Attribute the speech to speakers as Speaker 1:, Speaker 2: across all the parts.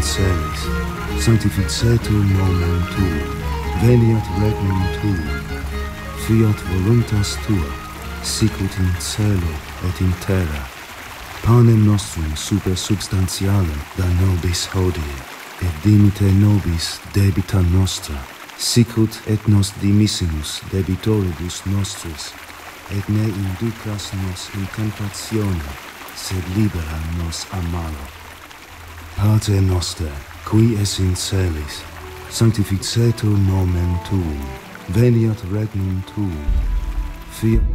Speaker 1: celis, sanctificetur nomen tuum, veniat regnum tuum, fiat voluntas tua, sicut in cielo et in terra. Panem nostrum super substantialem da nobis hodie, et dimite nobis debita nostra, sicut et nos dimissimus debitoribus nostris, et ne inducas nos in tentatione, sed libera nos a malo. Pater noster, qui es in celis, sanctificetur nomen tuum, veniat regnum tuum, fiat...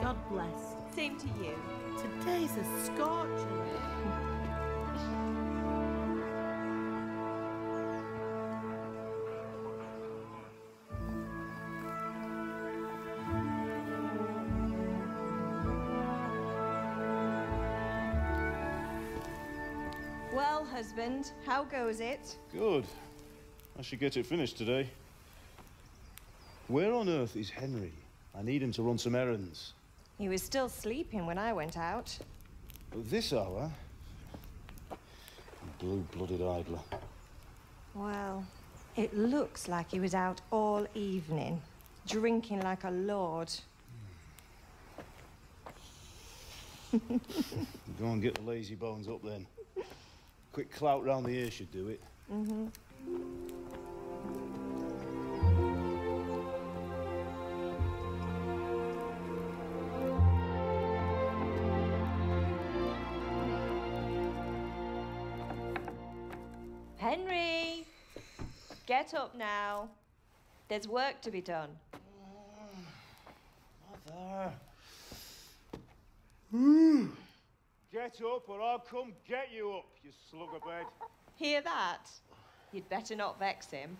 Speaker 2: God bless. Same to you. Today's a scorcher.
Speaker 3: Well, husband, how goes it?
Speaker 4: Good. I should get it finished today. Where on earth is Henry? I need him to run some errands.
Speaker 3: He was still sleeping when I went out.
Speaker 4: At this hour? Blue-blooded idler.
Speaker 3: Well, it looks like he was out all evening, drinking like a lord.
Speaker 4: Go and get the lazy bones up then. Quick clout round the ear should do it.
Speaker 3: Henry! Get up now. There's work to be done.
Speaker 4: Mother. Get up or I'll come get you up, you slug of bed.
Speaker 3: Hear that? You'd better not vex him.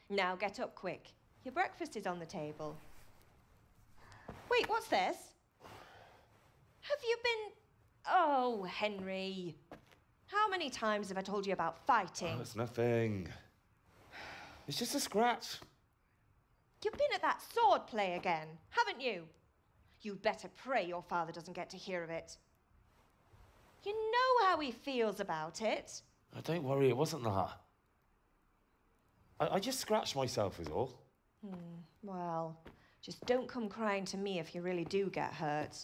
Speaker 3: Now get up quick. Your breakfast is on the table. Wait, what's this? Have you been... Oh, Henry. How many times have I told you about fighting?
Speaker 5: Oh, it's nothing. It's just a scratch.
Speaker 3: You've been at that sword play again, haven't you? You'd better pray your father doesn't get to hear of it. You know how he feels about it.
Speaker 5: Oh, don't worry, it wasn't that. I just scratched myself is all.
Speaker 3: Well, just don't come crying to me if you really do get hurt.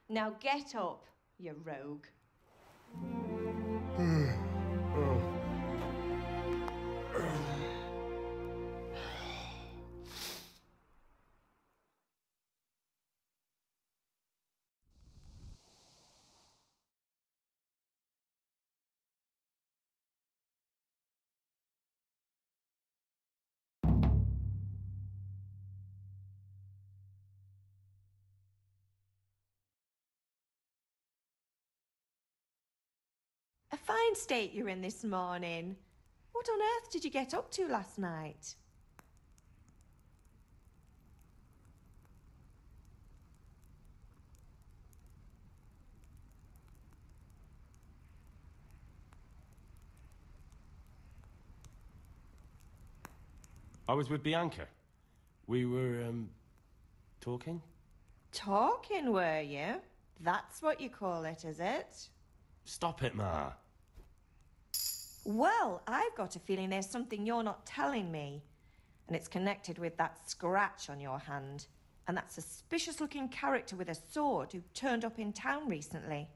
Speaker 3: Now get up, you rogue. A fine state you're in this morning. What on earth did you get up to last night?
Speaker 6: I was with Bianca. We were, talking?
Speaker 3: Talking, were you? That's what you call it, is it?
Speaker 6: Stop it, Ma.
Speaker 3: Well, I've got a feeling there's something you're not telling me. And it's connected with that scratch on your hand. And that suspicious-looking character with a sword who turned up in town recently.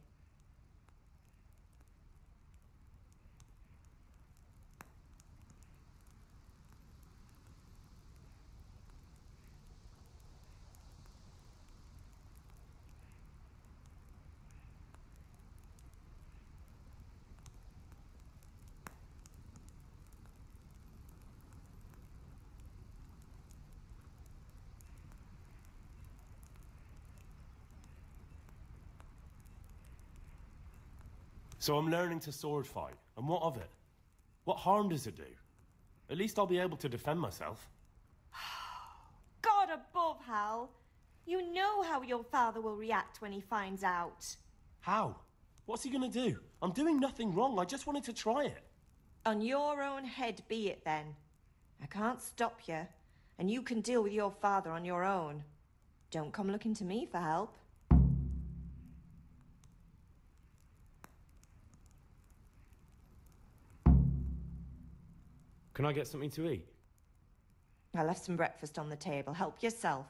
Speaker 6: So I'm learning to sword fight, and what of it? What harm does it do? At least I'll be able to defend myself.
Speaker 3: God above, Hal. You know how your father will react when he finds out.
Speaker 6: How? What's he gonna do? I'm doing nothing wrong, I just wanted to try it.
Speaker 3: On your own head be it then. I can't stop you, and you can deal with your father on your own. Don't come looking to me for help.
Speaker 6: Can I get something to eat?
Speaker 3: I left some breakfast on the table. Help yourself.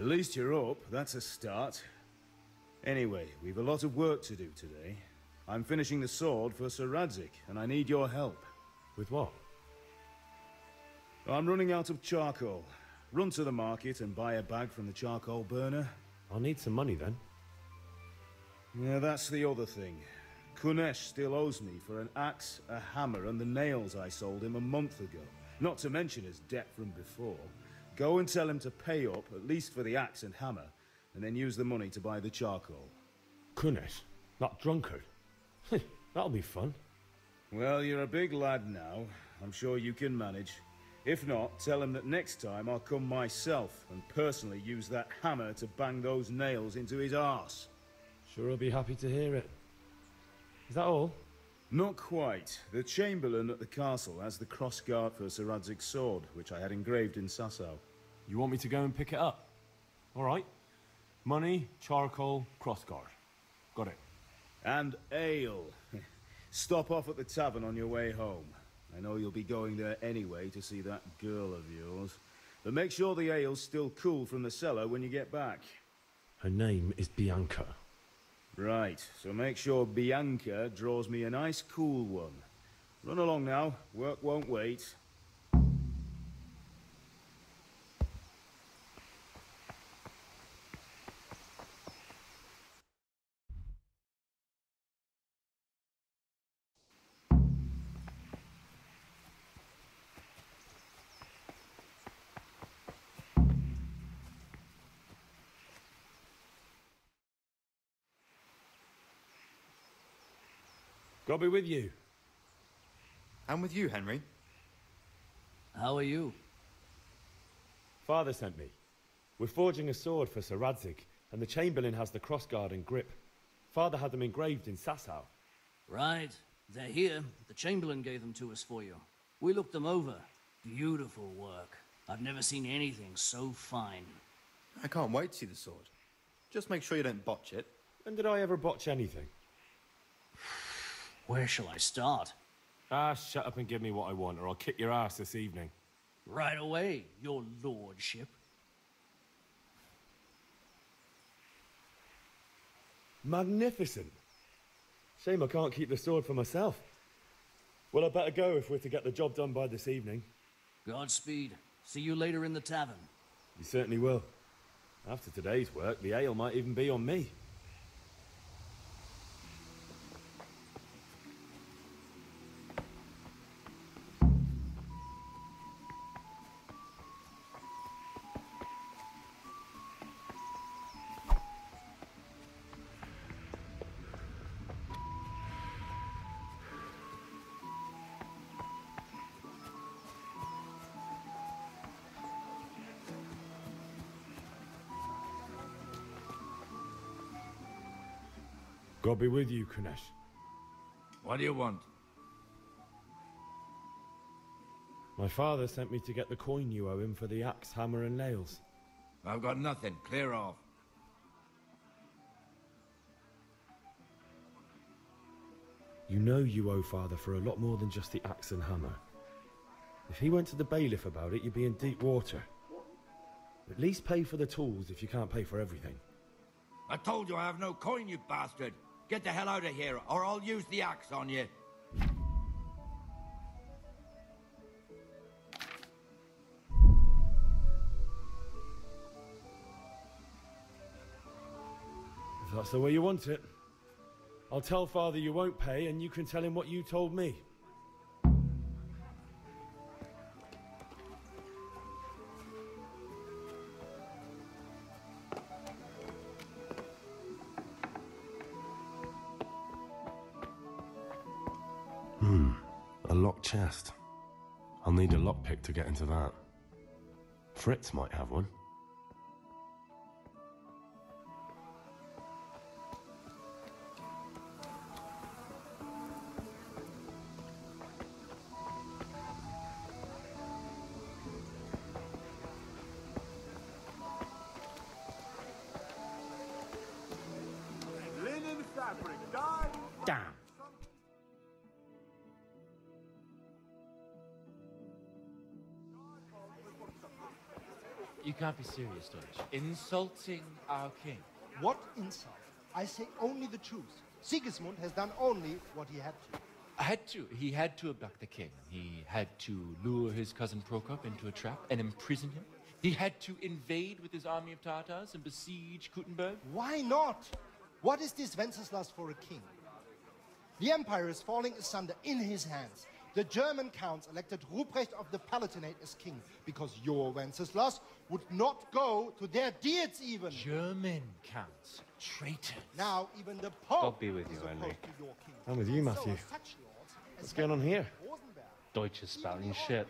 Speaker 4: At least you're up. That's a start. Anyway, we've a lot of work to do today. I'm finishing the sword for Sir Radzig, and I need your help.
Speaker 6: With what?
Speaker 4: I'm running out of charcoal. Run to the market and buy a bag from the charcoal burner.
Speaker 6: I'll need some money then.
Speaker 4: Yeah, that's the other thing. Kunesh still owes me for an axe, a hammer, and the nails I sold him a month ago. Not to mention his debt from before. Go and tell him to pay up, at least for the axe and hammer, and then use the money to buy the charcoal.
Speaker 6: Kunesh? That drunkard? That'll be fun.
Speaker 4: Well, you're a big lad now. I'm sure you can manage. If not, tell him that next time I'll come myself and personally use that hammer to bang those nails into his arse.
Speaker 6: Sure I'll be happy to hear it. Is that all?
Speaker 4: Not quite. The Chamberlain at the castle has the crossguard for Sir Radzig's sword, which I had engraved in Sasau.
Speaker 6: You want me to go and pick it up? All right. Money, charcoal, crossguard. Got it.
Speaker 4: And ale. Stop off at the tavern on your way home. I know you'll be going there anyway to see that girl of yours. But make sure the ale's still cool from the cellar when you get back.
Speaker 6: Her name is Bianca.
Speaker 4: Right, so make sure Bianca draws me a nice cool one. Run along now, work won't wait.
Speaker 6: God be with you.
Speaker 5: And with you, Henry.
Speaker 7: How are you?
Speaker 6: Father sent me. We're forging a sword for Sir Radzig, and the Chamberlain has the crossguard and grip. Father had them engraved in Sasau.
Speaker 7: Right. They're here. The Chamberlain gave them to us for you. We looked them over. Beautiful work. I've never seen anything so fine.
Speaker 5: I can't wait to see the sword. Just make sure you don't botch it.
Speaker 6: When did I ever botch anything?
Speaker 7: Where shall I start?
Speaker 6: Shut up and give me what I want, or I'll kick your ass this evening.
Speaker 7: Right away, your lordship.
Speaker 6: Magnificent. Shame I can't keep the sword for myself. Well, I better go if we're to get the job done by this evening.
Speaker 7: Godspeed. See you later in the tavern.
Speaker 6: You certainly will. After today's work, the ale might even be on me. God be with you, Kunesh.
Speaker 8: What do you want?
Speaker 6: My father sent me to get the coin you owe him for the axe, hammer and nails.
Speaker 8: I've got nothing. Clear off.
Speaker 6: You know you owe father for a lot more than just the axe and hammer. If he went to the bailiff about it, you'd be in deep water. At least pay for the tools if you can't pay for everything.
Speaker 8: I told you I have no coin, you bastard. Get the hell out of here, or I'll use the axe on you.
Speaker 6: If that's the way you want it, I'll tell father you won't pay, and you can tell him what you told me.
Speaker 9: A locked chest. I'll need a lockpick to get into that. Fritz might have one.
Speaker 10: Linen fabric, dyed.
Speaker 6: Damn.
Speaker 10: You can't be serious, Deutsch. Insulting our king.
Speaker 11: What insult? I say only the truth. Sigismund has done only what he had to.
Speaker 10: He had to abduct the king. He had to lure his cousin Prokop into a trap and imprison him. He had to invade with his army of Tatars and besiege Kuttenberg.
Speaker 11: Why not? What is this Wenceslas for a king? The empire is falling asunder in his hands. The German counts elected Ruprecht of the Palatinate as king because your Wenceslas would not go to their deeds even.
Speaker 10: German counts, traitors.
Speaker 11: Now even the Pope
Speaker 12: God be with you,
Speaker 11: is
Speaker 12: Henry.
Speaker 11: opposed to your king.
Speaker 6: I'm with you, Matthew. What's going on here?
Speaker 12: Deutsch is spouting shit.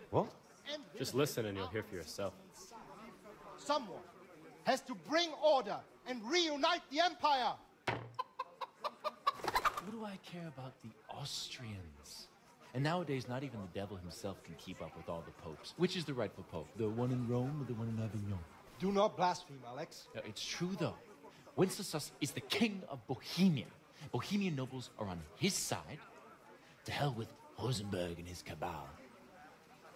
Speaker 6: What?
Speaker 12: Just listen and you'll hear for yourself.
Speaker 11: Someone has to bring order and reunite the empire.
Speaker 10: What do I care about the Austrians? And nowadays, not even the devil himself can keep up with all the popes. Which is the rightful pope? The one in Rome or the one in Avignon?
Speaker 11: Do not blaspheme, Alex.
Speaker 10: No, it's true, though. Wenceslas is the king of Bohemia. Bohemian nobles are on his side. To hell with Rosenberg and his cabal.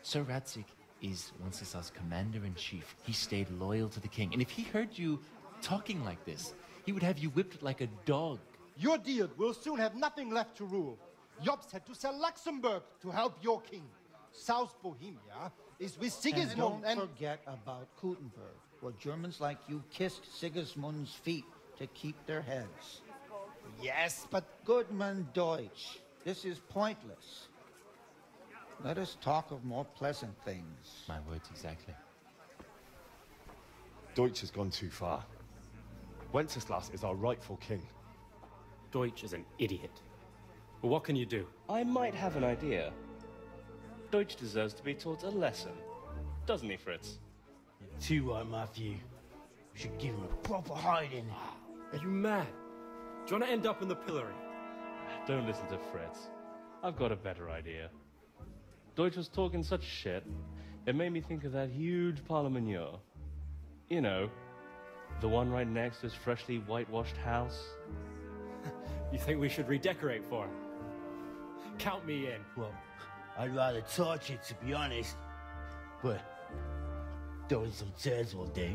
Speaker 10: Sir Radzig is Wenceslas' commander-in-chief. He stayed loyal to the king. And if he heard you talking like this, he would have you whipped like a dog.
Speaker 11: Your deal will soon have nothing left to rule. Jobst had to sell Luxembourg to help your king. South Bohemia is with Sigismund
Speaker 13: and don't forget about Kuttenberg, where Germans like you kissed Sigismund's feet to keep their heads.
Speaker 11: Yes, but...
Speaker 13: Goodman Deutsch, this is pointless. Let us talk of more pleasant things.
Speaker 10: My words exactly.
Speaker 6: Deutsch has gone too far. Wenceslas is our rightful king.
Speaker 12: Deutsch is an idiot. But what can you do? I might have an idea. Deutsch deserves to be taught a lesson. Doesn't he, Fritz?
Speaker 14: You're too right, Matthew. We should give him a proper hiding.
Speaker 12: Are you mad? Do you want to end up in the pillory? Don't listen to Fritz. I've got a better idea. Deutsch was talking such shit, it made me think of that huge parliament. You know, the one right next to his freshly whitewashed house.
Speaker 15: You think we should redecorate for him? Count me in.
Speaker 14: Well, I'd rather torch it, to be honest. But throwing some turds will do.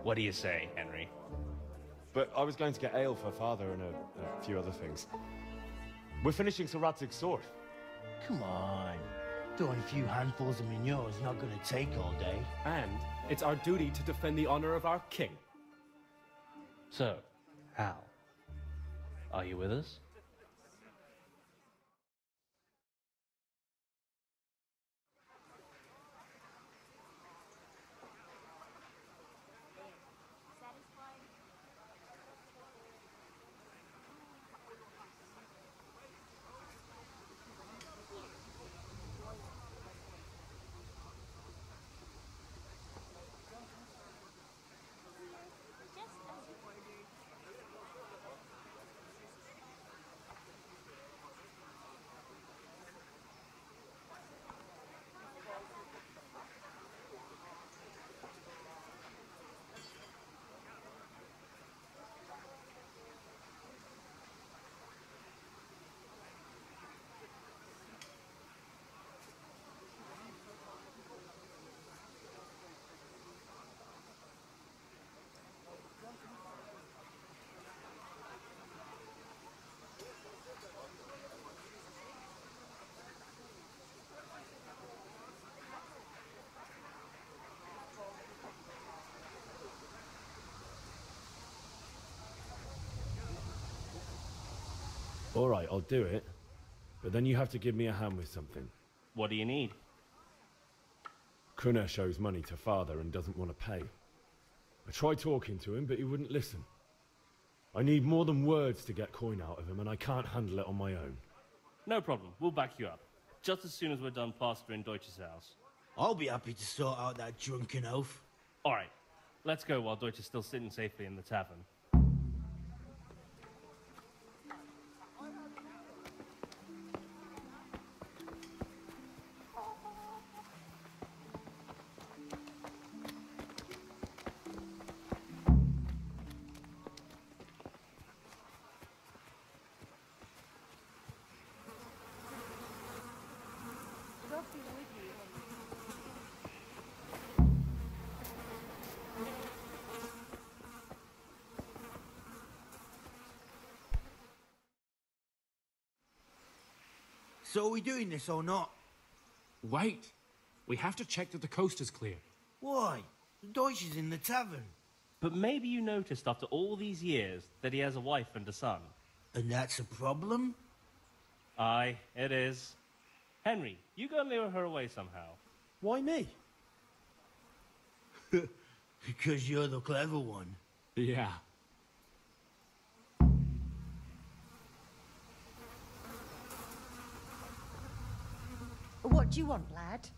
Speaker 12: What do you say, Henry?
Speaker 6: But I was going to get ale for father and a few other things. We're finishing Sir Radzig's sword.
Speaker 14: Come on. Throwing a few handfuls of manure is not going to take all day.
Speaker 15: And it's our duty to defend the honor of our king.
Speaker 12: So, Hal, are you with us?
Speaker 6: All right, I'll do it. But then you have to give me a hand with something.
Speaker 12: What do you need?
Speaker 6: Kunesh owes money to father and doesn't want to pay. I tried talking to him, but he wouldn't listen. I need more than words to get coin out of him, and I can't handle it on my own.
Speaker 12: No problem. We'll back you up. Just as soon as we're done plastering Deutsch's house.
Speaker 14: I'll be happy to sort out that drunken oaf.
Speaker 12: All right. Let's go while Deutsch is still sitting safely in the tavern.
Speaker 14: So are we doing this or not?
Speaker 16: Wait. We have to check that the coast is clear.
Speaker 14: Why? The Deutsch is in the tavern.
Speaker 12: But maybe you noticed after all these years that he has a wife and a son.
Speaker 14: And that's a problem?
Speaker 12: Aye, it is. Henry, you go and lure her away somehow.
Speaker 6: Why me?
Speaker 14: Because you're the clever one.
Speaker 16: Yeah.
Speaker 2: What do you want, lad?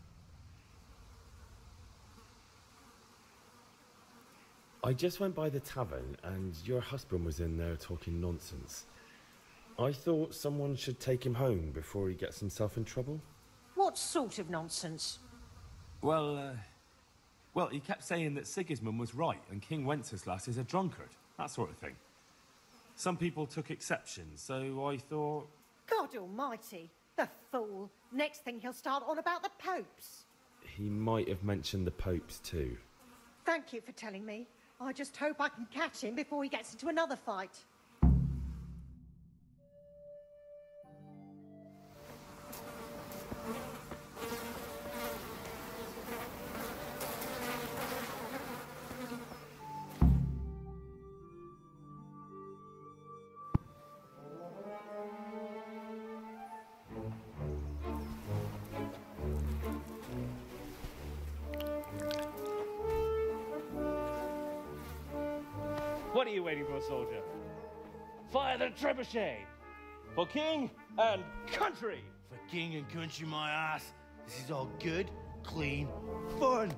Speaker 6: I just went by the tavern and your husband was in there talking nonsense. I thought someone should take him home before he gets himself in trouble.
Speaker 2: What sort of nonsense?
Speaker 17: Well, he kept saying that Sigismund was right and King Wenceslas is a drunkard, that sort of thing. Some people took exception, so I thought...
Speaker 2: God almighty, the fool. Next thing he'll start on about the popes.
Speaker 6: He might have mentioned the popes too.
Speaker 2: Thank you for telling me. I just hope I can catch him before he gets into another fight.
Speaker 12: What are you waiting for, soldier? Fire the trebuchet! For king and country!
Speaker 14: For king and country, my ass. This is all good, clean, fun.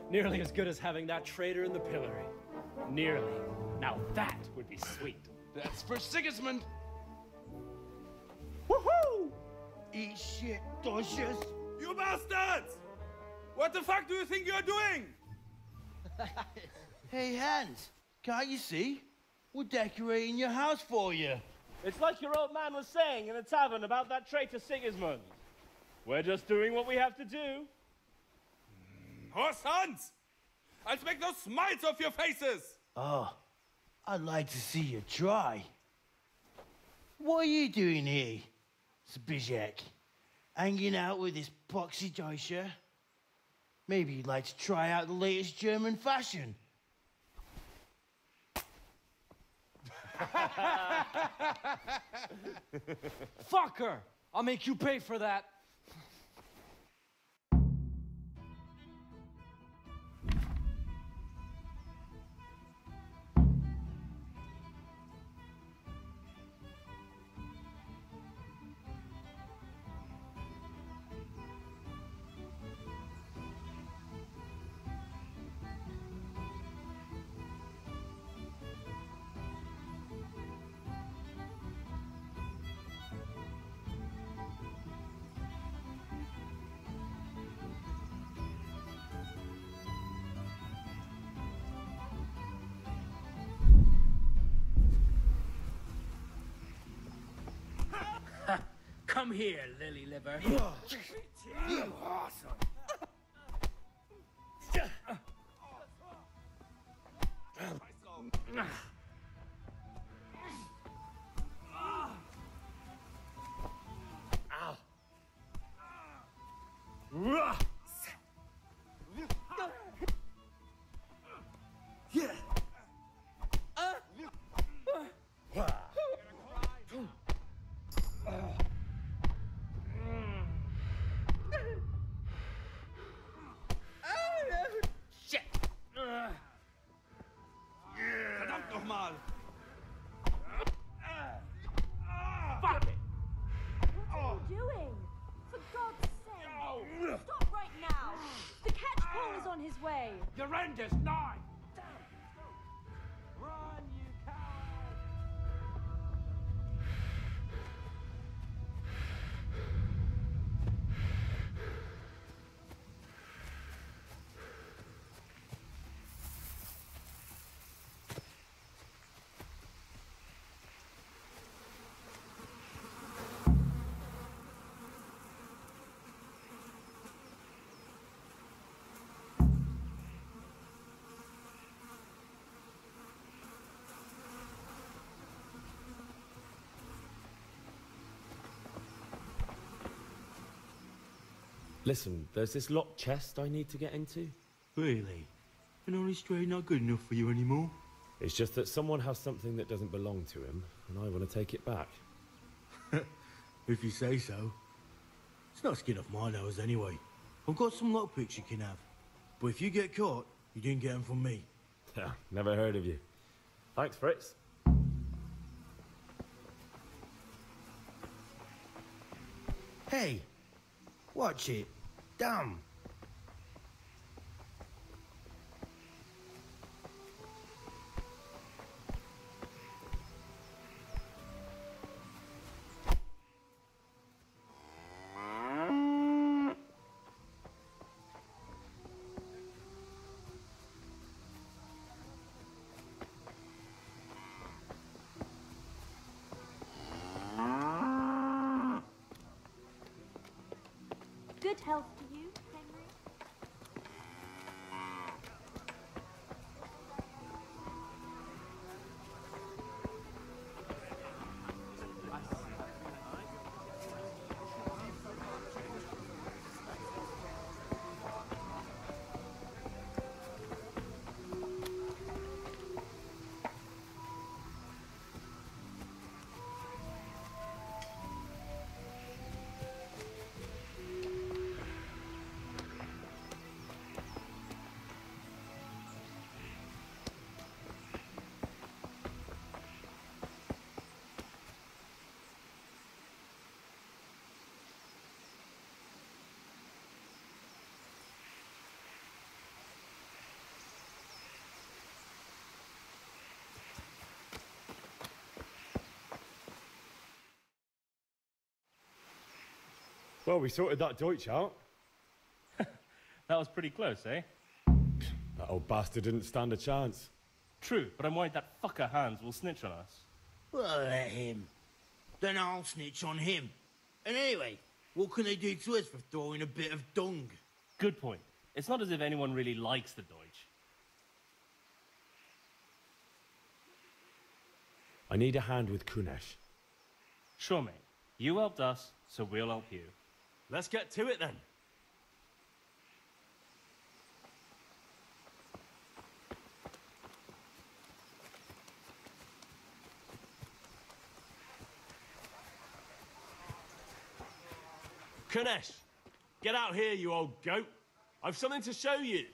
Speaker 15: Nearly as good as having that traitor in the pillory. Nearly. Now that would be sweet.
Speaker 16: That's for Sigismund!
Speaker 14: Woohoo! Eat shit, Deutsches.
Speaker 5: You bastards! What the fuck do you think you're doing?
Speaker 14: Hey, Hans, can't you see? We're decorating your house for you.
Speaker 12: It's like your old man was saying in the tavern about that traitor Sigismund. We're just doing what we have to do.
Speaker 5: Horse Hans! I'll make those smiles off your faces!
Speaker 14: Oh, I'd like to see you try. What are you doing here, Zbigniew? Hanging out with this poxy Deutscher? Maybe you'd like to try out the latest German fashion.
Speaker 15: Fuck her! I'll make you pay for that.
Speaker 7: Come here, lily liver.
Speaker 14: You awesome.
Speaker 5: Verdammt nochmal!
Speaker 7: Fuck it!
Speaker 18: What are you doing? For God's sake! Stop right now! The catch pole is on his way!
Speaker 7: Your end is nigh!
Speaker 5: Run, you coward!
Speaker 6: Listen, there's this locked chest I need to get into.
Speaker 14: Really? An honest trade not good enough for you anymore?
Speaker 6: It's just that someone has something that doesn't belong to him, and I want to take it back.
Speaker 14: If you say so. It's not skin off my nose anyway. I've got some lockpicks you can have. But if you get caught, you didn't get them from me.
Speaker 6: Yeah, never heard of you. Thanks, Fritz.
Speaker 14: Hey! Watch it. Damn!
Speaker 18: Good health to you, Henry.
Speaker 6: Well, we sorted that Deutsch out.
Speaker 12: That was pretty close, eh?
Speaker 6: That old bastard didn't stand a chance.
Speaker 12: True, but I'm worried that fucker Hans will snitch on us.
Speaker 14: Well, let him. Then I'll snitch on him. And anyway, what can they do to us for throwing a bit of dung?
Speaker 12: Good point. It's not as if anyone really likes the Deutsch.
Speaker 6: I need a hand with Kunesh.
Speaker 12: Sure, mate. You helped us, so we'll help you.
Speaker 17: Let's get to it then. Kunesh, get out here, you old goat. I've something to show you.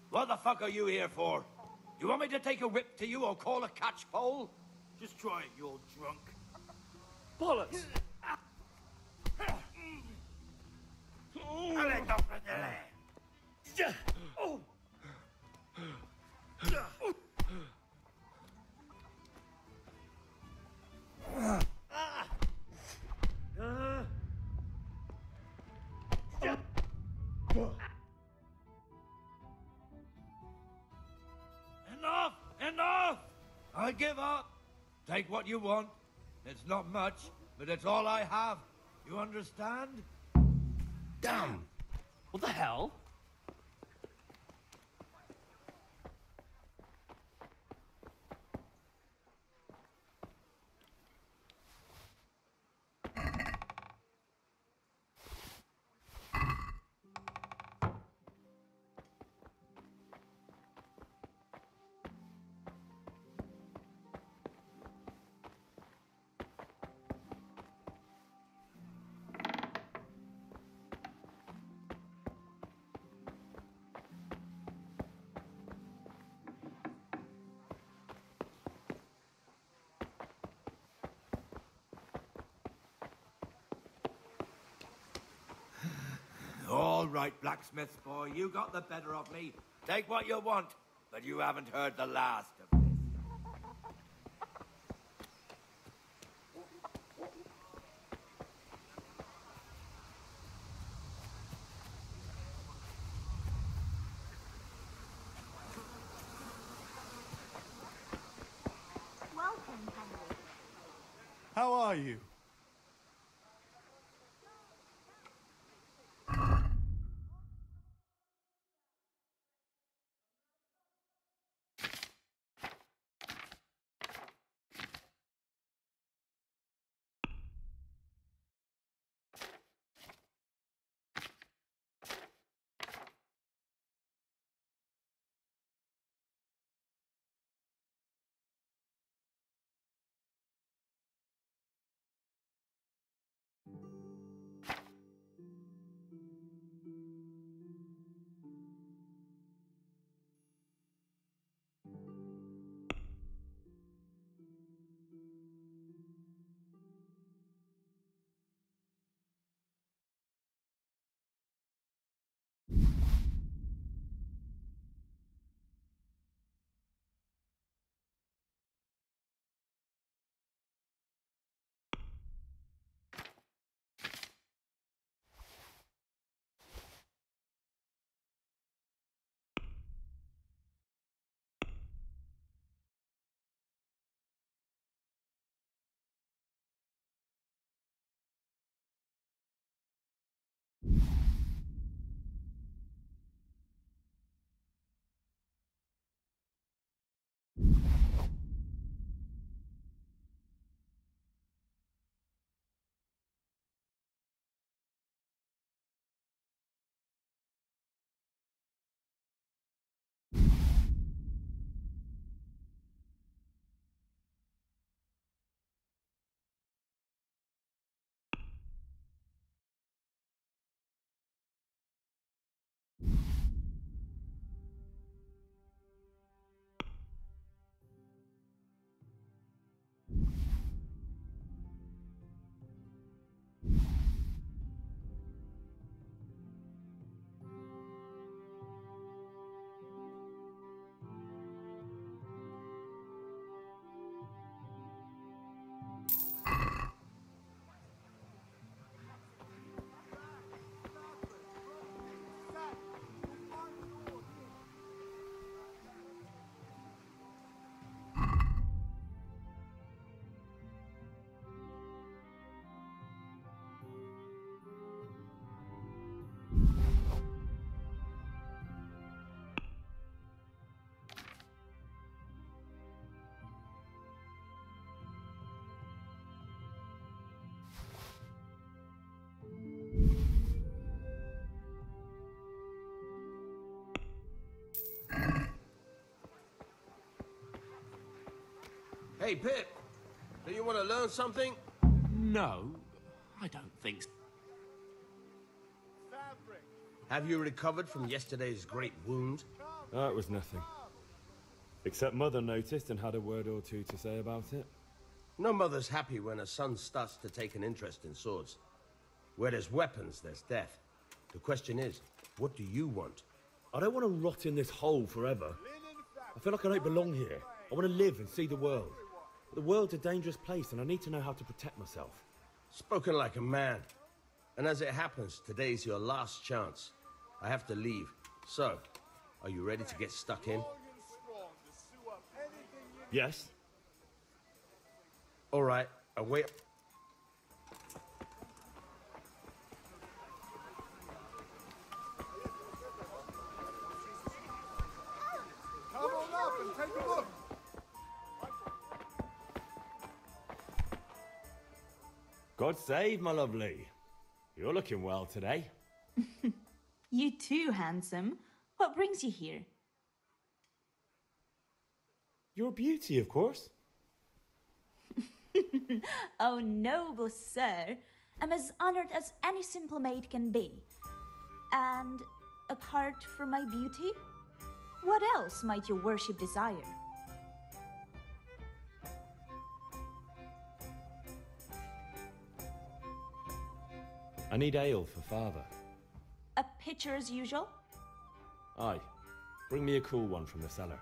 Speaker 8: What the fuck are you here for? You want me to take a whip to you or call a catchpole?
Speaker 14: Just try it, you old drunk.
Speaker 17: Bollocks!
Speaker 8: Enough! Enough! I give up. Take what you want. It's not much, but it's all I have. You understand?
Speaker 12: Damn! What the hell?
Speaker 8: All right, blacksmith boy, you got the better of me. Take what you want, but you haven't heard the last of this.
Speaker 18: Welcome, Henry.
Speaker 4: How are you?
Speaker 19: Hey, Pip. Do you want to learn something?
Speaker 16: No, I don't think so.
Speaker 19: Have you recovered from yesterday's great wound?
Speaker 6: Oh, it was nothing. Except Mother noticed and had a word or two to say about it.
Speaker 19: No mother's happy when her son starts to take an interest in swords. Where there's weapons, there's death. The question is, what do you want?
Speaker 6: I don't want to rot in this hole forever. I feel like I don't belong here. I want to live and see the world. But the world's a dangerous place and I need to know how to protect myself.
Speaker 19: Spoken like a man. And as it happens, today's your last chance. I have to leave. So, are you ready to get stuck in?
Speaker 6: Yes.
Speaker 19: All right, I'll wait.
Speaker 20: Come on up and take a look.
Speaker 6: God save, my lovely. You're looking well today.
Speaker 21: You too, handsome. What brings you here?
Speaker 6: Your beauty, of course.
Speaker 21: Oh, noble sir. I'm as honored as any simple maid can be. And apart from my beauty, what else might your worship desire?
Speaker 6: I need ale for father.
Speaker 21: A pitcher as usual?
Speaker 6: Aye. Bring me a cool one from the cellar.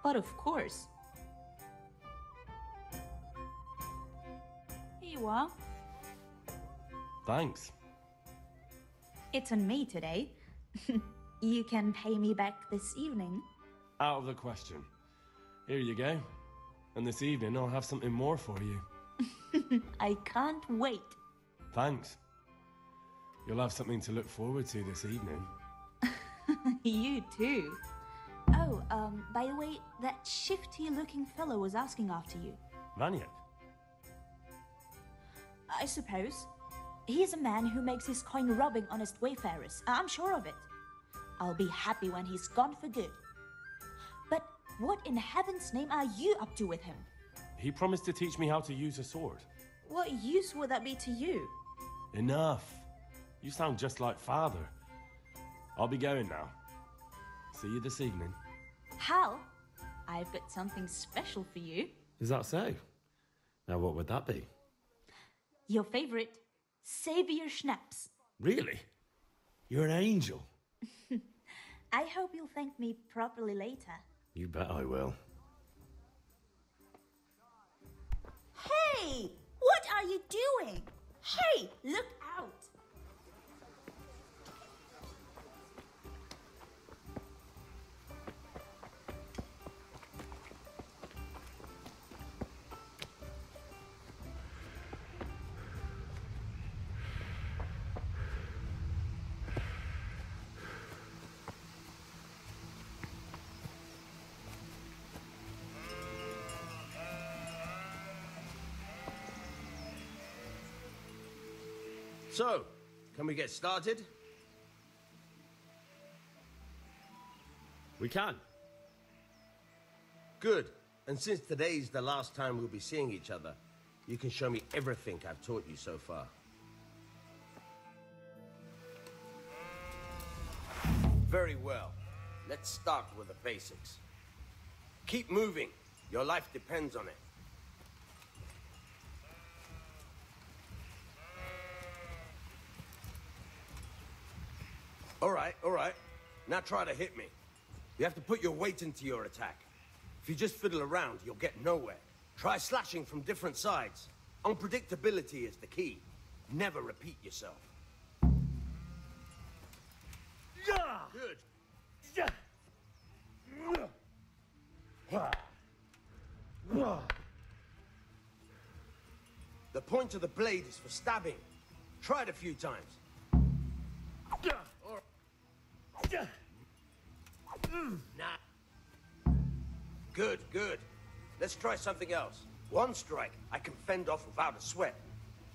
Speaker 21: But of course. Here you are.
Speaker 6: Thanks.
Speaker 21: It's on me today. You can pay me back this evening.
Speaker 17: Out of the question. Here you go. And this evening I'll have something more for you.
Speaker 21: I can't wait.
Speaker 17: Thanks. You'll have something to look forward to this evening.
Speaker 21: You too. Oh, by the way, that shifty-looking fellow was asking after you.
Speaker 17: Vaniak?
Speaker 21: I suppose. He's a man who makes his coin robbing honest wayfarers. I'm sure of it. I'll be happy when he's gone for good. But what in heaven's name are you up to with him?
Speaker 17: He promised to teach me how to use a sword.
Speaker 21: What use would that be to you?
Speaker 17: Enough. You sound just like father. I'll be going now. See you this evening.
Speaker 21: Hal, I've got something special for you.
Speaker 6: Is that so? Now what would that be?
Speaker 21: Your favorite Savior Schnapps.
Speaker 6: Really? You're an angel.
Speaker 21: I hope you'll thank me properly later.
Speaker 6: You bet I will.
Speaker 21: Hey! What are you doing? Hey, look out!
Speaker 19: So, can we get started?
Speaker 6: We can.
Speaker 19: Good. And since today's the last time we'll be seeing each other, you can show me everything I've taught you so far. Very well. Let's start with the basics. Keep moving. Your life depends on it. All right. Now try to hit me. You have to put your weight into your attack. If you just fiddle around, you'll get nowhere. Try slashing from different sides. Unpredictability is the key. Never repeat yourself. Good. The point of the blade is for stabbing. Try it a few times. Good. Let's try something else. One strike, I can fend off without a sweat.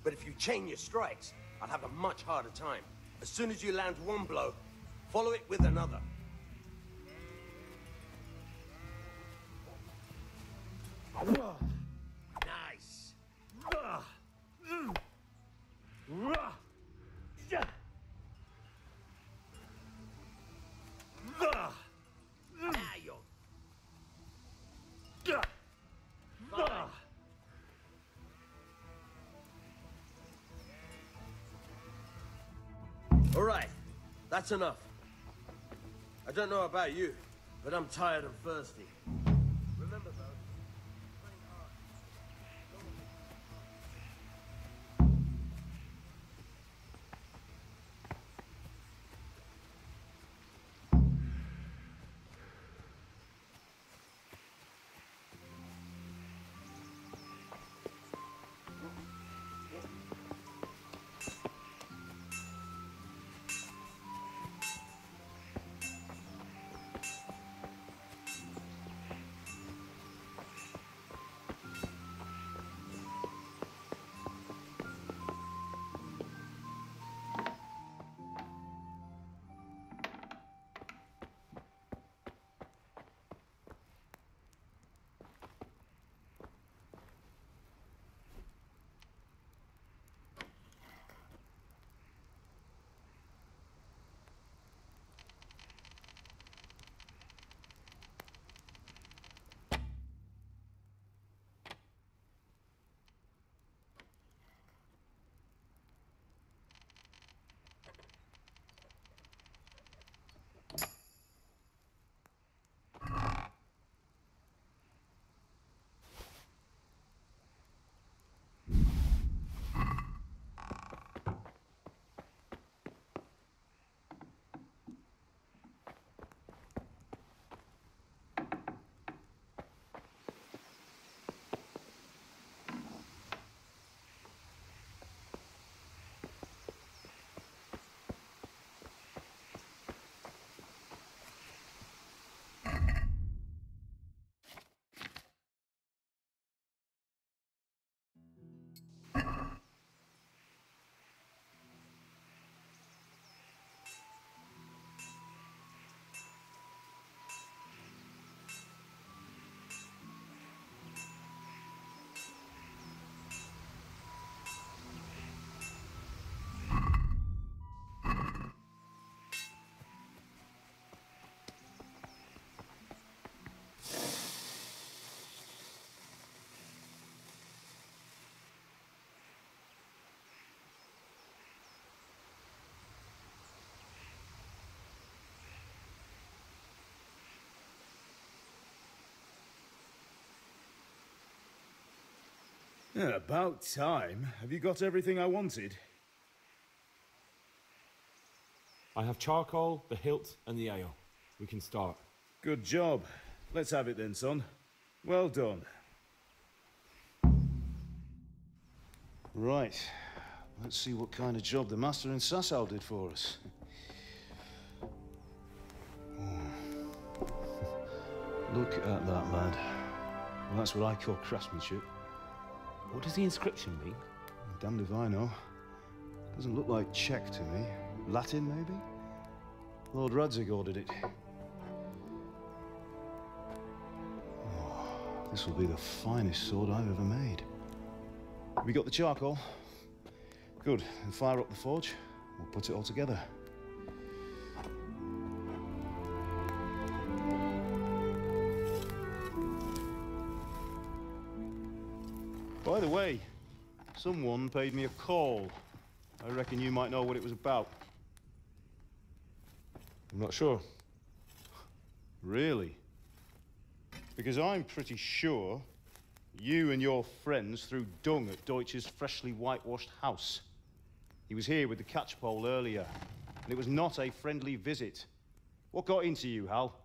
Speaker 19: But if you chain your strikes, I'll have a much harder time. As soon as you land one blow, follow it with another. All right, that's enough. I don't know about you, but I'm tired and thirsty. Remember, though.
Speaker 4: Yeah, about time. Have you got everything I wanted?
Speaker 6: I have charcoal, the hilt, and the ale. We can start.
Speaker 4: Good job. Let's have it then, son. Well done. Right. Let's see what kind of job the master in Sasau did for us. Look at that, lad. Well, that's what I call craftsmanship.
Speaker 6: What does the inscription mean?
Speaker 4: Damned if I know. Doesn't look like Czech to me. Latin, maybe? Lord Radzig ordered it. Oh, this will be the finest sword I've ever made. We got the charcoal? Good. Then fire up the forge. We'll put it all together. By the way, someone paid me a call. I reckon you might know what it was about.
Speaker 6: I'm not sure.
Speaker 4: Really? Because I'm pretty sure you and your friends threw dung at Deutsch's freshly whitewashed house. He was here with the catchpole earlier, and it was not a friendly visit. What got into you, Hal?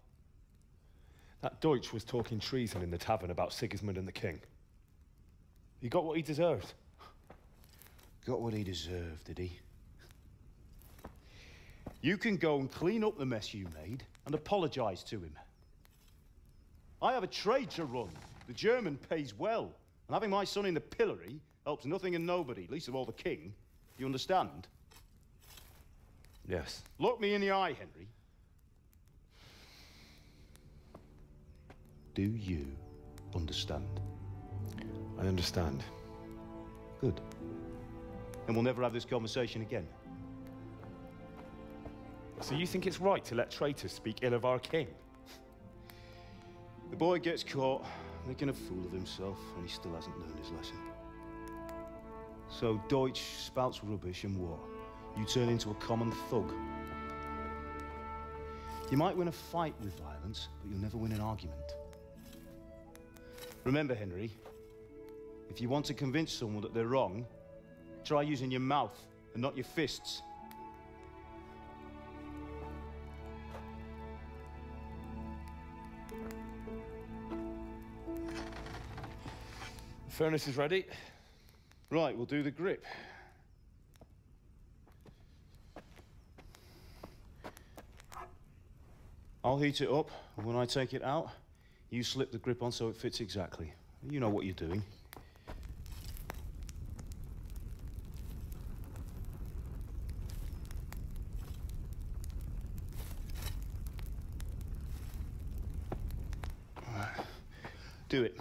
Speaker 6: That Deutsch was talking treason in the tavern about Sigismund and the king. He got what he deserved.
Speaker 4: Got what he deserved, did he? You can go and clean up the mess you made and apologize to him. I have a trade to run. The German pays well, and having my son in the pillory helps nothing and nobody, least of all the king. You understand?
Speaker 6: Yes.
Speaker 4: Look me in the eye, Henry. Do you understand?
Speaker 6: I understand.
Speaker 4: Good. Then we'll never have this conversation again.
Speaker 6: So you think it's right to let traitors speak ill of our king?
Speaker 4: The boy gets caught, making a fool of himself, and he still hasn't learned his lesson. So Deutsch spouts rubbish and what? you turn into a common thug. You might win a fight with violence, but you'll never win an argument. Remember, Henry, if you want to convince someone that they're wrong, try using your mouth and not your fists.
Speaker 6: The furnace is ready.
Speaker 4: Right, we'll do the grip. I'll heat it up, and when I take it out, you slip the grip on so it fits exactly. You know what you're doing. All right. Do it.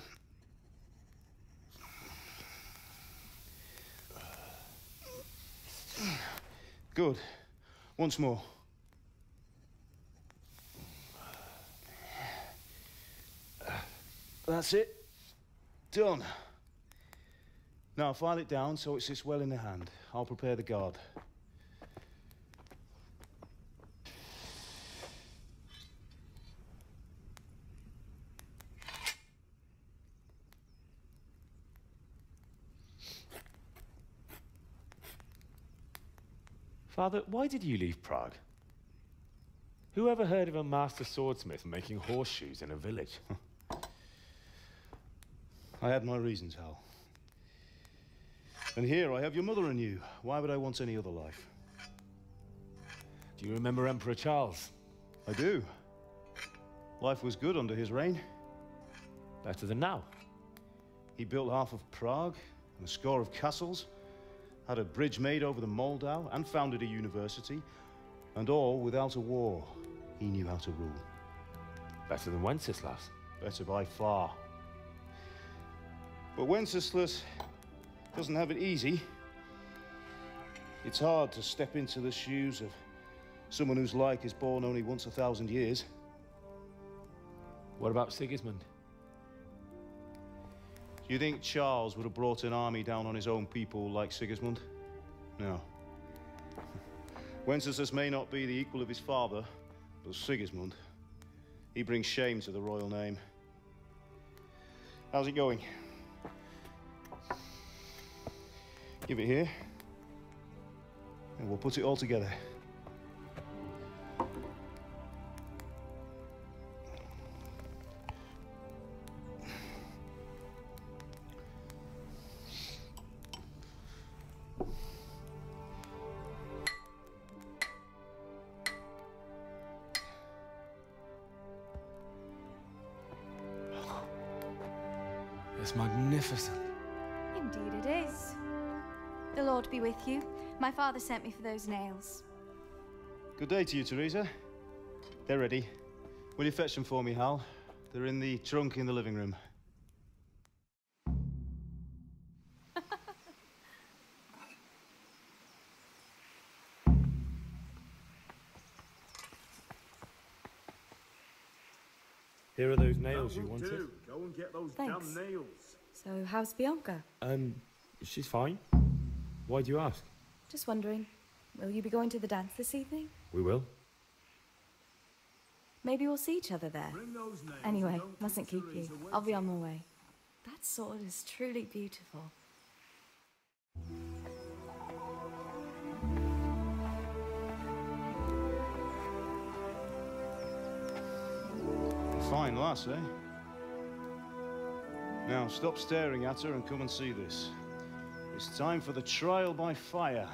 Speaker 4: Good. Once more. That's it. Done. Now file it down so it sits well in the hand. I'll prepare the guard.
Speaker 6: Father, why did you leave Prague? Who ever heard of a master swordsmith making horseshoes in a village?
Speaker 4: I had my reasons, Hal. And here I have your mother and you. Why would I want any other life?
Speaker 6: Do you remember Emperor Charles?
Speaker 4: I do. Life was good under his reign.
Speaker 6: Better than now.
Speaker 4: He built half of Prague and a score of castles, had a bridge made over the Moldau, and founded a university, and all without a war. He knew how to rule.
Speaker 6: Better than Wenceslas.
Speaker 4: Better by far. But Wenceslas doesn't have it easy. It's hard to step into the shoes of someone whose like is born only once 1,000 years.
Speaker 6: What about Sigismund?
Speaker 4: Do you think Charles would have brought an army down on his own people like Sigismund? No. Wenceslas may not be the equal of his father, but Sigismund, he brings shame to the royal name. How's it going? Give it here, and we'll put it all together.
Speaker 6: It's magnificent.
Speaker 1: Indeed it is. The Lord be with you. My father sent me for those nails.
Speaker 4: Good day to you, Teresa. They're ready. Will you fetch them for me, Hal? They're in the trunk in the living room.
Speaker 6: Here are those nails you wanted.
Speaker 20: Go and get those
Speaker 1: Thanks.
Speaker 20: damn nails.
Speaker 1: So, how's Bianca?
Speaker 6: She's fine. Why do you ask?
Speaker 1: Just wondering, will you be going to the dance this evening?
Speaker 6: We will.
Speaker 1: Maybe we'll see each other there.
Speaker 20: Bring those nails.
Speaker 1: Anyway, mustn't keep you. I'll be on my way. That sword is truly beautiful.
Speaker 4: Fine lass, eh? Now, stop staring at her and come and see this. It's time for the trial by fire.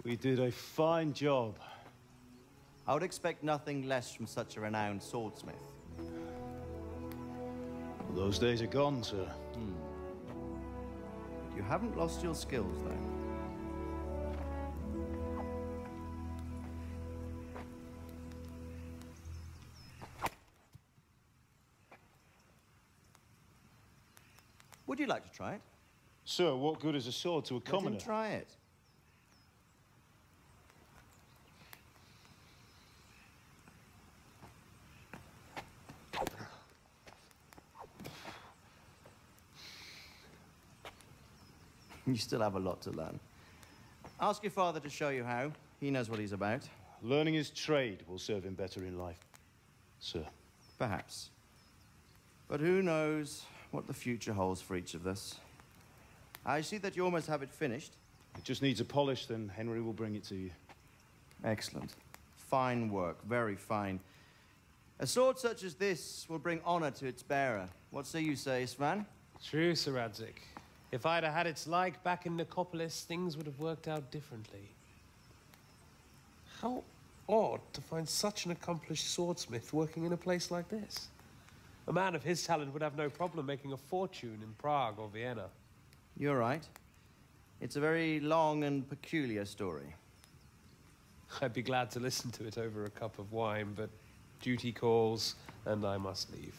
Speaker 4: We did a fine job.
Speaker 22: I would expect nothing less from such a renowned swordsmith.
Speaker 4: Those days are gone, sir.
Speaker 22: You haven't lost your skills, though. Would you like to try it?
Speaker 4: Sir, what good is a sword to a
Speaker 22: Let
Speaker 4: commoner?
Speaker 22: him try it. You still have a lot to learn. Ask your father to show you how. He knows what he's about.
Speaker 4: Learning his trade will serve him better in life, sir.
Speaker 22: Perhaps. But who knows what the future holds for each of us. I see that you almost have it finished.
Speaker 4: It just needs a polish, then Henry will bring it to you.
Speaker 22: Excellent. Fine work, very fine. A sword such as this will bring honor to its bearer. What say you, Svan?
Speaker 15: True, Sir Radzig. If I'd have had its like back in Nicopolis, things would have worked out differently. How odd to find such an accomplished swordsmith working in a place like this. A man of his talent would have no problem making a fortune in Prague or Vienna.
Speaker 22: You're right. It's a very long and peculiar story.
Speaker 15: I'd be glad to listen to it over a cup of wine, but duty calls, and I must leave.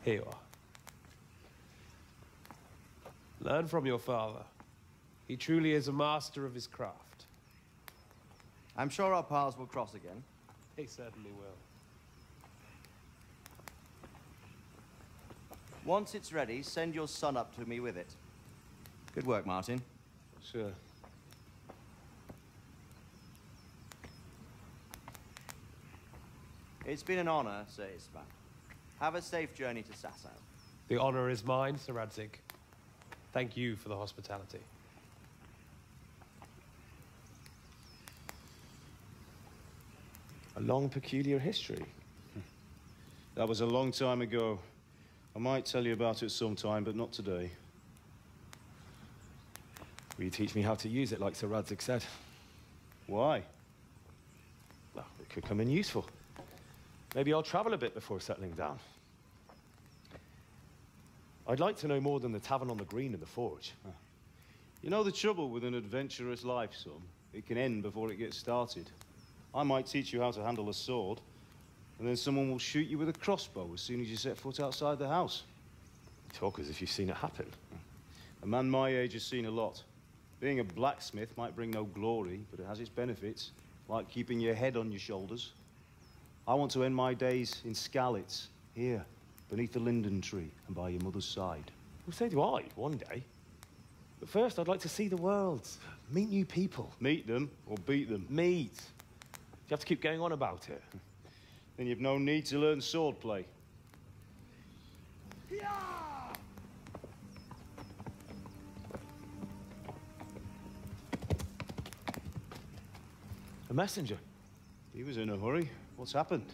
Speaker 15: Here you are. Learn from your father. He truly is a master of his craft.
Speaker 22: I'm sure our paths will cross again.
Speaker 15: They certainly will.
Speaker 22: Once it's ready, send your son up to me with it. Good work, Martin.
Speaker 4: Sure.
Speaker 22: It's been an honor, Sir Isvan. Have a safe journey to Sasau.
Speaker 15: The honor is mine, Sir Radzig. Thank you for the hospitality.
Speaker 6: A long, peculiar history.
Speaker 4: That was a long time ago. I might tell you about it sometime, but not today.
Speaker 6: Will you teach me how to use it, like Sir Radzig said?
Speaker 4: Why?
Speaker 6: Well, it could come in useful. Maybe I'll travel a bit before settling down. I'd like to know more than the tavern on the green and the forge.
Speaker 4: You know the trouble with an adventurous life, son? It can end before it gets started. I might teach you how to handle a sword, and then someone will shoot you with a crossbow as soon as you set foot outside the house.
Speaker 6: You talk as if you've seen it happen.
Speaker 4: A man my age has seen a lot. Being a blacksmith might bring no glory, but it has its benefits, like keeping your head on your shoulders. I want to end my days in Skalitz, here, beneath the linden tree and by your mother's side.
Speaker 6: Well, so do I, one day. But first, I'd like to see the world, meet new people.
Speaker 4: Meet them or beat them?
Speaker 6: Meet. You have to keep going on about it.
Speaker 4: Then you've no need to learn swordplay.
Speaker 6: A messenger.
Speaker 4: He was in a hurry. What's happened?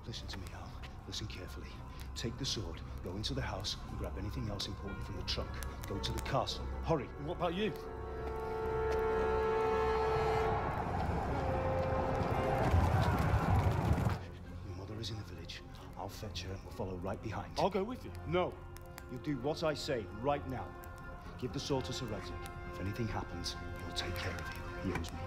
Speaker 4: Listen to me, Al. Listen carefully. Take the sword, go into the house, and grab anything else important from the trunk. Go to the castle. Hurry.
Speaker 6: And what about you?
Speaker 4: Your mother is in the village. I'll fetch her and we'll follow right behind.
Speaker 6: I'll go with you.
Speaker 4: No. You'll do what I say right now. Give the sword to Sir Radzig. If anything happens, he'll take care of you. He owes me.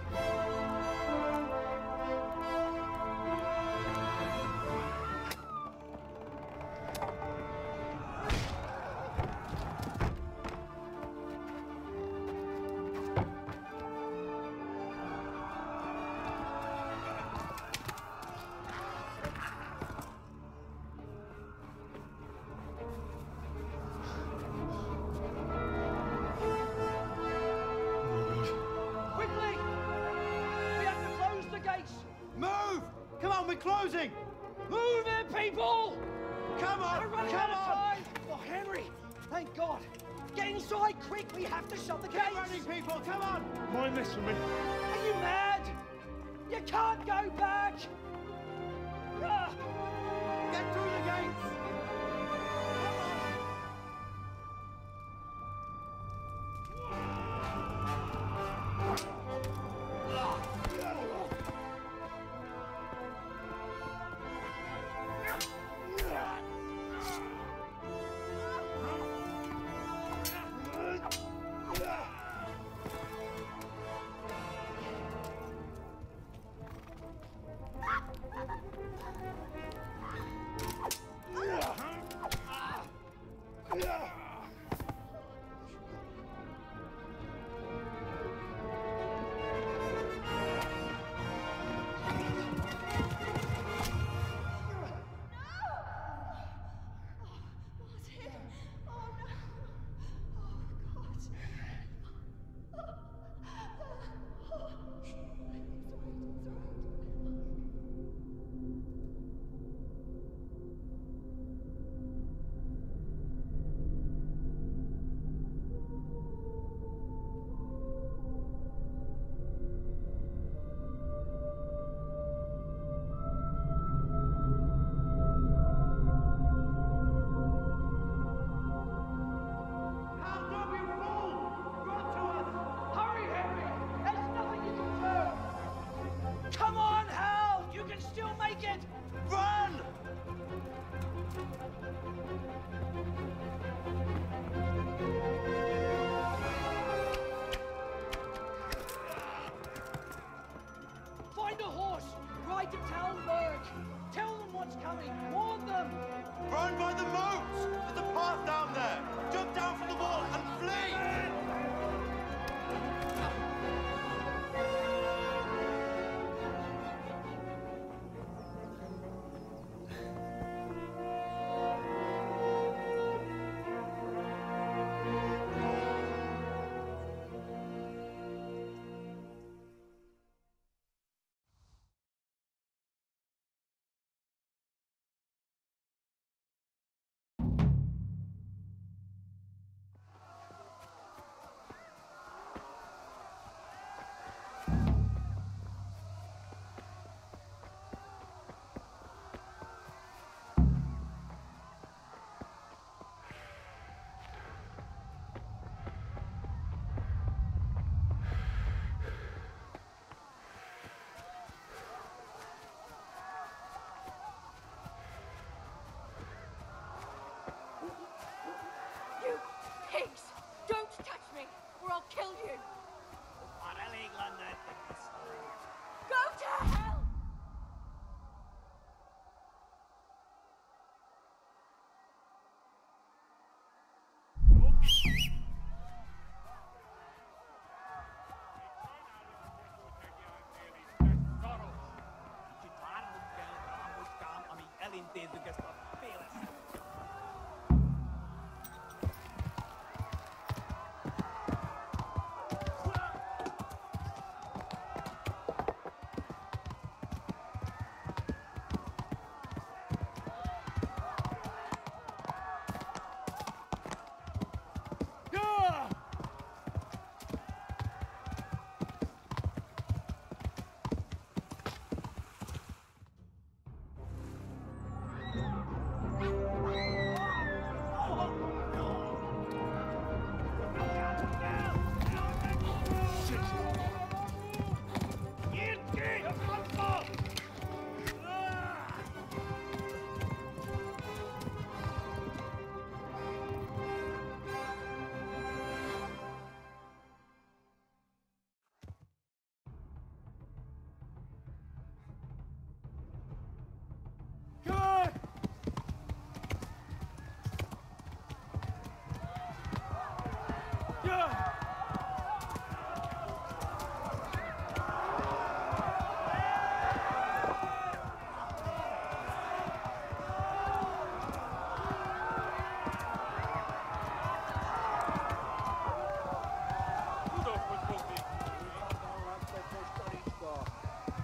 Speaker 14: Closing! Move it, people! Come on! We're running out of time! Oh, Henry! Thank God! Get inside, quick! We have to shut the gates! Get running, people! Come on!
Speaker 6: Mind this for me.
Speaker 14: Are you mad? You can't go back! Get through the gates!
Speaker 3: Síguenos! Ride to Talmberg! Tell them what's coming! Warn them!
Speaker 22: Run by the moat! There's a path down there! Jump down from the wall and flee!
Speaker 18: Pigs! Don't touch me, or I'll kill you! Go to hell!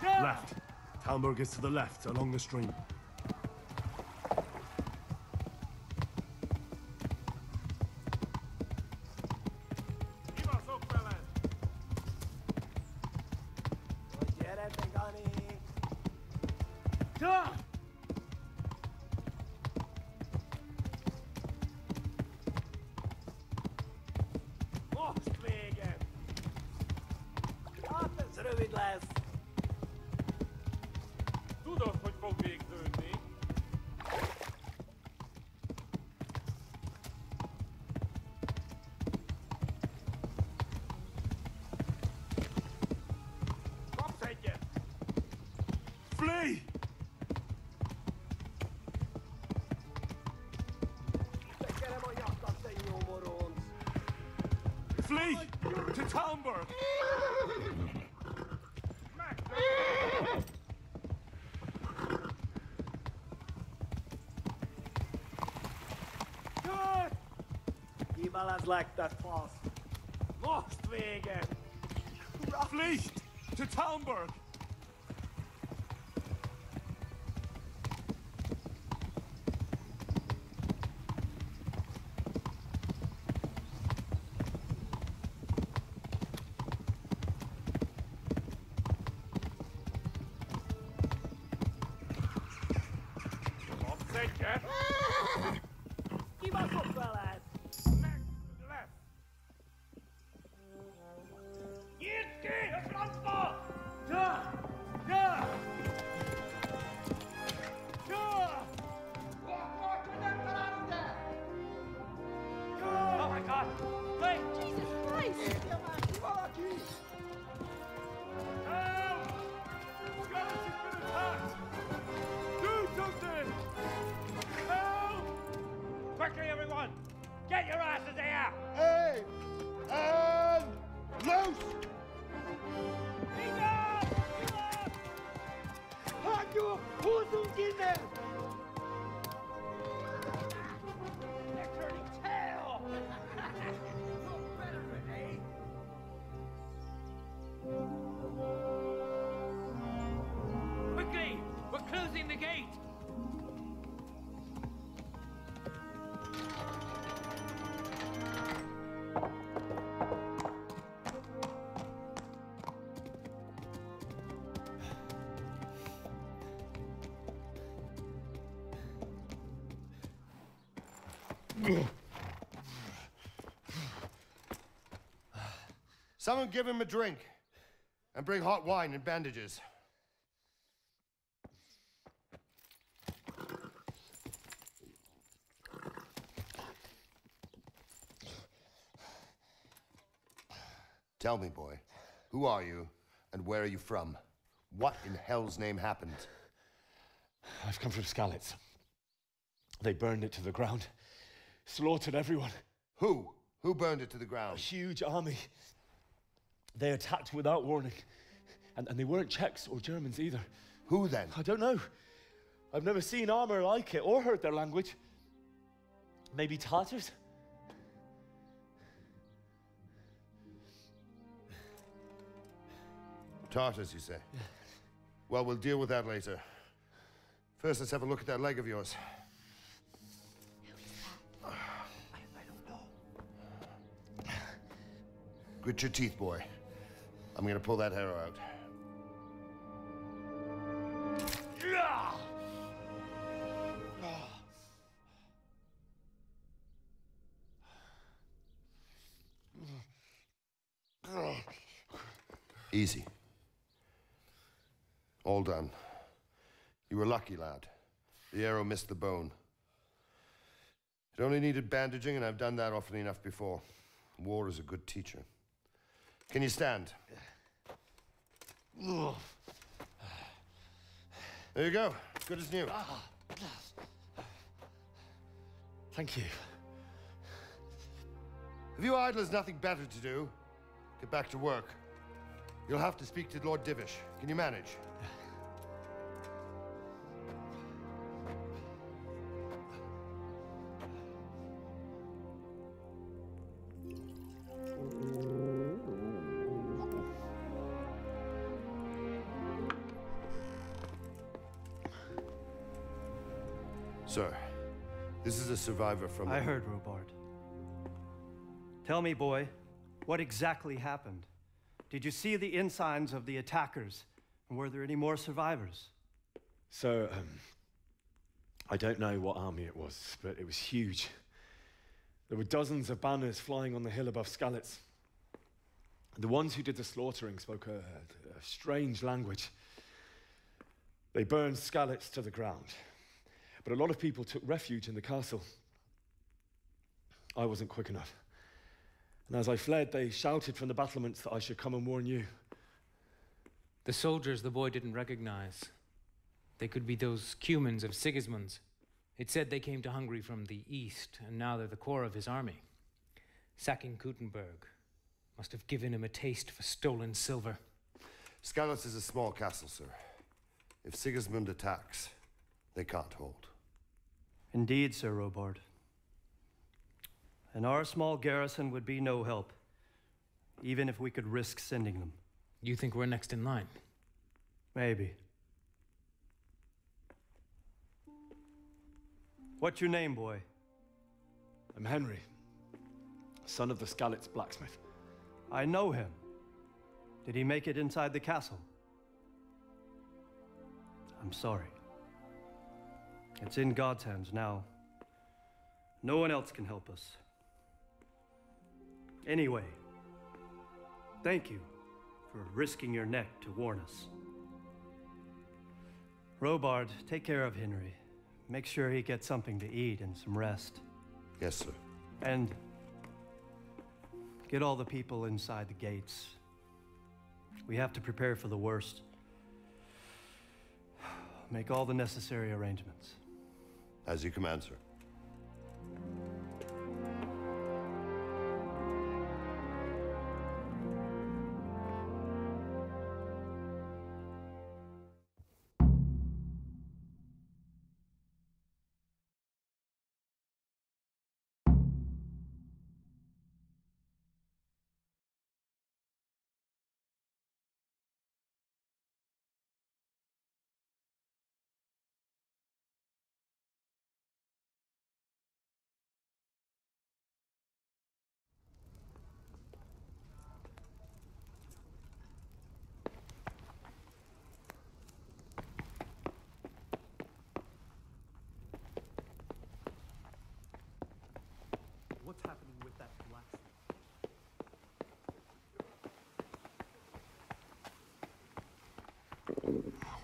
Speaker 9: Left. Talmberg is to the left, along the stream.
Speaker 5: Flee! Flee! To Talmberg!
Speaker 3: Niemals like that pass. Lost wegen!
Speaker 5: Flee! To Talmberg!
Speaker 3: Keep us up, fellas!
Speaker 5: Left!
Speaker 3: Jetzt Transport! Da! Da! Da! Oh my God! Wait! Jesus Christ! Help! Who's in there? They're turning tail. You're better, eh?
Speaker 16: Quickly! We're closing the gate!
Speaker 9: Someone give him a drink. And bring hot wine and bandages. Tell me, boy, who are you and where are you from? What in hell's name happened?
Speaker 6: I've come from Skalitz. They burned it to the ground. Slaughtered everyone.
Speaker 9: Who? Who burned it to the ground?
Speaker 6: A huge army. They attacked without warning. And they weren't Czechs or Germans either.
Speaker 9: Who then?
Speaker 6: I don't know. I've never seen armor like it or heard their language. Maybe Tatars?
Speaker 9: Tartars, you say? Yeah. Well, we'll deal with that later. First, let's have a look at that leg of yours.
Speaker 3: I don't know.
Speaker 9: Grit your teeth, boy. I'm gonna pull that arrow out. Easy. All done. You were lucky, lad. The arrow missed the bone. It only needed bandaging, and I've done that often enough before. War is a good teacher. Can you stand? There you go. Good as new.
Speaker 6: Thank you.
Speaker 9: Have you idlers nothing better to do? Get back to work. You'll have to speak to Lord Divish. Can you manage? Sir, this is a survivor from...
Speaker 11: I heard, Robard. Tell me, boy, what exactly happened? Did you see the ensigns of the attackers? And were there any more survivors?
Speaker 6: So, I don't know what army it was, but it was huge. There were dozens of banners flying on the hill above Skalitz. The ones who did the slaughtering spoke a strange language. They burned Skalitz to the ground. But a lot of people took refuge in the castle. I wasn't quick enough. And as I fled, they shouted from the battlements that I should come and warn you.
Speaker 13: The soldiers the boy didn't recognize. They could be those Cumans of Sigismund's. It said they came to Hungary from the east, and now they're the core of his army. Sacking Kuttenberg must have given him a taste for stolen silver.
Speaker 9: Skalitz is a small castle, sir. If Sigismund attacks, they can't hold.
Speaker 11: Indeed, Sir Robard. And our small garrison would be no help, even if we could risk sending them.
Speaker 13: You think we're next in line?
Speaker 11: Maybe. What's your name, boy?
Speaker 6: I'm Henry, son of the Skalitz blacksmith.
Speaker 11: I know him. Did he make it inside the castle? I'm sorry. It's in God's hands now. No one else can help us. Anyway, thank you for risking your neck to warn us. Robard, take care of Henry. Make sure he gets something to eat and some rest.
Speaker 9: Yes, sir.
Speaker 11: And get all the people inside the gates. We have to prepare for the worst. Make all the necessary arrangements.
Speaker 9: As you command, sir.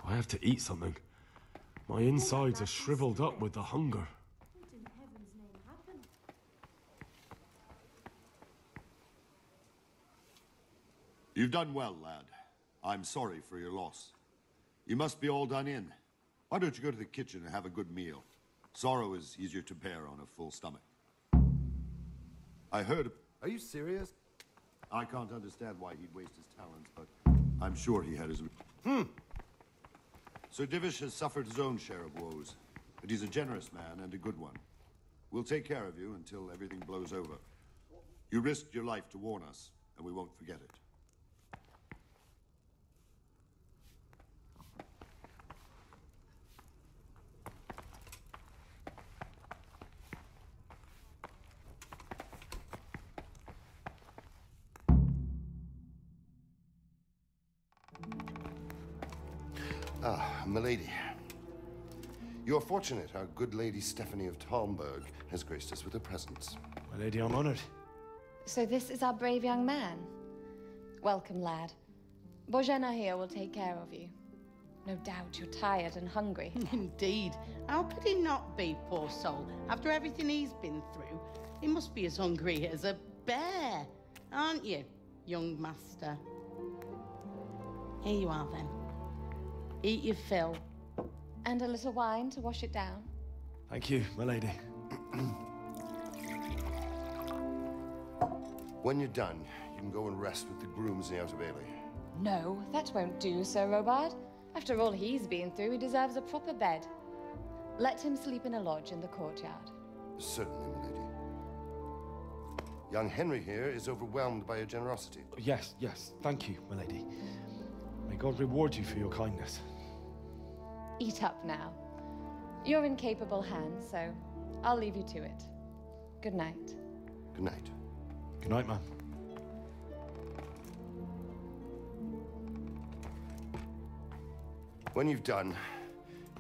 Speaker 16: I have to eat something. My insides are shriveled up with the hunger.
Speaker 18: What in heaven's name happened?
Speaker 2: You've done well, lad. I'm sorry for your loss. You must be all done in. Why don't you go to the kitchen and have a good meal? Sorrow is easier to bear on a full stomach. I heard...
Speaker 9: Are you serious?
Speaker 2: I can't understand why he'd waste his talents, but I'm sure he had his... Sir Divish has suffered his own share of woes, but he's a generous man and a good one. We'll take care of you until everything blows over. You risked your life to warn us, and we won't forget it.
Speaker 9: Ah, milady. You're fortunate our good lady Stephanie of Talmberg has graced us with her presence.
Speaker 6: My lady, I'm honored.
Speaker 10: So this is our brave young man. Welcome, lad. Bojena here will take care of you. No doubt you're tired and hungry.
Speaker 23: Indeed. How could he not be, poor soul? After everything he's been through, he must be as hungry as a bear, aren't you, young master? Here you are, then. Eat your fill.
Speaker 10: And a little wine to wash it down.
Speaker 6: Thank you, my lady.
Speaker 9: When you're done, you can go and rest with the grooms in the Outer Bailey.
Speaker 10: No, that won't do, Sir Robard. After all he's been through, he deserves a proper bed. Let him sleep in a lodge in the courtyard.
Speaker 9: Certainly, milady. Young Henry here is overwhelmed by your generosity.
Speaker 6: Yes, yes. Thank you, my lady. May God reward you for your kindness.
Speaker 10: Eat up now. You're in capable hands, so I'll leave you to it. Good night.
Speaker 9: Good night.
Speaker 6: Good night, ma'am.
Speaker 9: When you've done,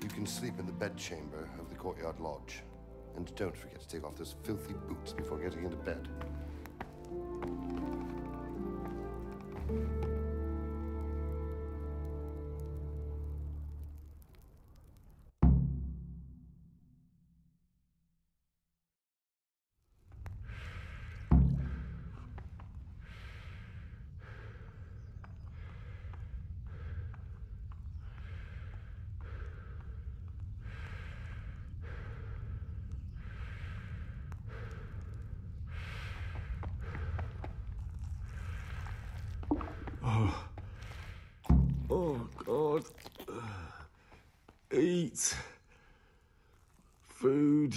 Speaker 9: you can sleep in the bedchamber of the courtyard lodge. And don't forget to take off those filthy boots before getting into bed.
Speaker 16: Oh, God. Eat. Food.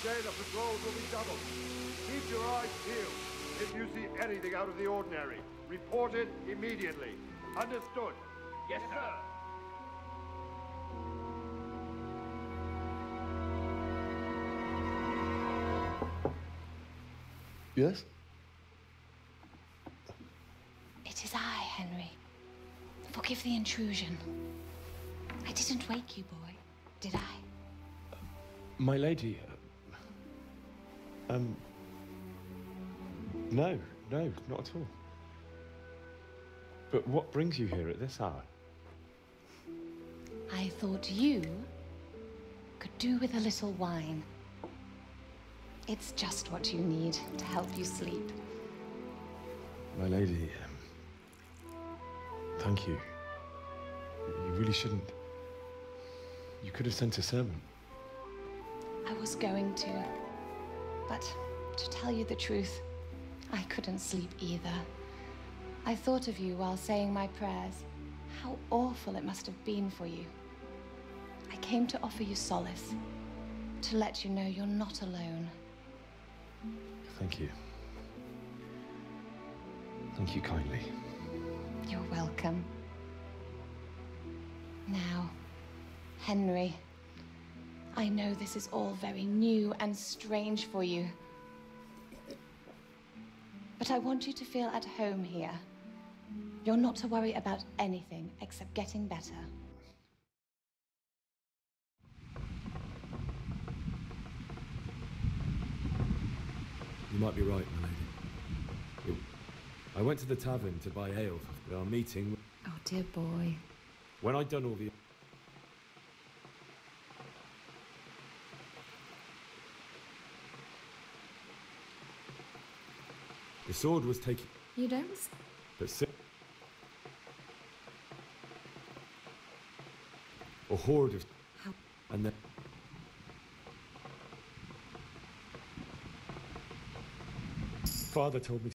Speaker 20: day the patrols will be doubled. Keep your eyes peeled. If you see anything out of the ordinary, report it immediately. Understood?
Speaker 5: Yes, sir.
Speaker 16: Yes?
Speaker 10: It is I, Henry. Forgive the intrusion. I didn't wake you, boy, did I?
Speaker 16: My lady... No, not at all. But what brings you here at this hour?
Speaker 10: I thought you could do with a little wine. It's just what you need to help you sleep.
Speaker 16: My lady, thank you. You really shouldn't. You could have sent a servant.
Speaker 10: I was going to, but to tell you the truth, I couldn't sleep either. I thought of you while saying my prayers. How awful it must have been for you. I came to offer you solace, to let you know you're not alone.
Speaker 16: Thank you. Thank you kindly.
Speaker 10: You're welcome. Now, Henry, I know this is all very new and strange for you. But I want you to feel at home here. You're not to worry about anything except getting better.
Speaker 6: You might be right, my lady. I went to the tavern to buy ale for our meeting.
Speaker 10: Oh, dear boy.
Speaker 6: When I'd done all the... The sword was taken...
Speaker 10: You don't?
Speaker 6: But a horde of...
Speaker 10: How?
Speaker 6: And then... Father told me